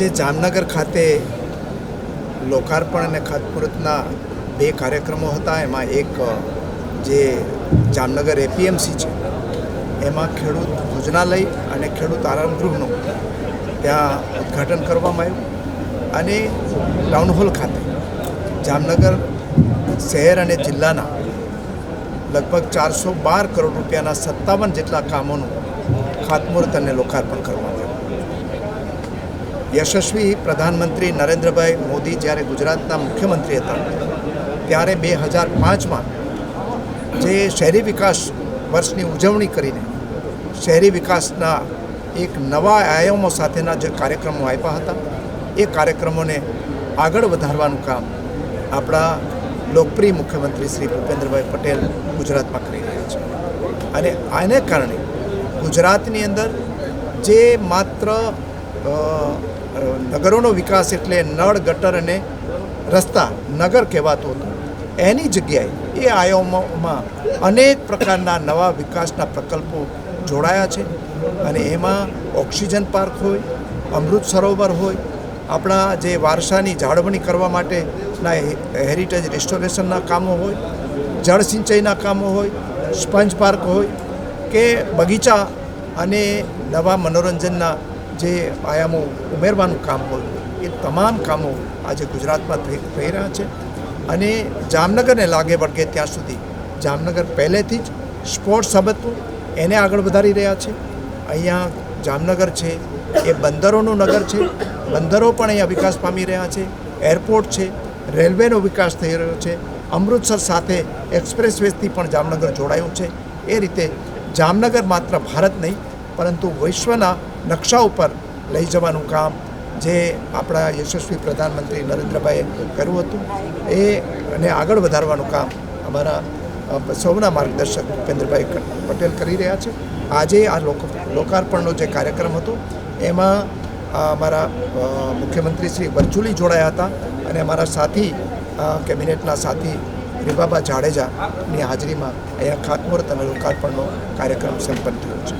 જે જામનગર ખાતે લોકાર્પણ અને ખાતમુહૂર્તના બે કાર્યક્રમો હતા. એમાં એક જે જામનગર એપીએમસી છે એમાં ખેડૂત ભોજનાલય અને ખેડૂત આરામગૃહનું ત્યાં ઉદ્ઘાટન કરવામાં આવ્યું. અને ટાઉન હોલ ખાતે જામનગર શહેર અને જિલ્લાના લગભગ 412 કરોડ રૂપિયાના 57 જેટલા કામોનું ખાતમુહૂર્ત અને લોકાર્પણ કરવામાં આવ્યું. યશસ્વી પ્રધાનમંત્રી નરેન્દ્રભાઈ મોદી જ્યારે ગુજરાતના મુખ્યમંત્રી હતા ત્યારે 2005માં જે શહેરી વિકાસ વર્ષની ઉજવણી કરીને શહેરી વિકાસના એક નવા આયામો સાથેના જે કાર્યક્રમો આપ્યા હતા એ કાર્યક્રમોને આગળ વધારવાનું કામ આપણા લોકપ્રિય મુખ્યમંત્રી શ્રી ભૂપેન્દ્રભાઈ પટેલ ગુજરાતમાં કરી રહ્યા છે. અને આને કારણે ગુજરાતની અંદર જે માત્ર નગરોનો વિકાસ એટલે નળ ગટર અને રસ્તા નગર કહેવાતું હતું, એની જગ્યાએ એ આયામોમાં અનેક પ્રકારના નવા વિકાસના પ્રકલ્પો જોડાયા છે. અને એમાં ઓક્સિજન પાર્ક હોય, અમૃત સરોવર હોય, આપણા જે વારસાની જાળવણી કરવા માટેના હેરિટેજ રિસ્ટોરેશનના કામો હોય, જળ સિંચાઈના કામો હોય, સ્પંજ પાર્ક હોય કે બગીચા અને નવા મનોરંજનના જે આયામો ઉમેરવાનું કામ હોય, એ તમામ કામો આજે ગુજરાતમાં થઈ રહ્યા છે. અને જામનગરને લાગે વળગે ત્યાં સુધી જામનગર પહેલેથી જ સ્પોર્ટ્સ હબ હતું, એને આગળ વધારી રહ્યા છે. અહીંયા જામનગર છે એ બંદરોનું નગર છે, બંદરો પણ અહીંયા વિકાસ પામી રહ્યા છે, એરપોર્ટ છે, રેલવેનો વિકાસ થઈ રહ્યો છે, અમૃતસર સાથે એક્સપ્રેસ વેથી પણ જામનગર જોડાયું છે. એ રીતે જામનગર માત્ર ભારત નહીં પરંતુ વિશ્વના નકશા ઉપર લઈ જવાનું કામ જે આપણા યશસ્વી પ્રધાનમંત્રી નરેન્દ્રભાઈએ કર્યું હતું એ અને આગળ વધારવાનું કામ અમારા સૌના માર્ગદર્શક ભૂપેન્દ્રભાઈ પટેલ કરી રહ્યા છે. આજે આ લોકાર્પણનો જે કાર્યક્રમ હતો એમાં અમારા મુખ્યમંત્રી શ્રી વર્ચ્યુઅલી જોડાયા હતા અને અમારા સાથી કેબિનેટના સાથી રીબાબા જાડેજાની હાજરીમાં અહીંયા ખાતમુહૂર્ત અને લોકાર્પણનો કાર્યક્રમ સંપન્ન થયો છે.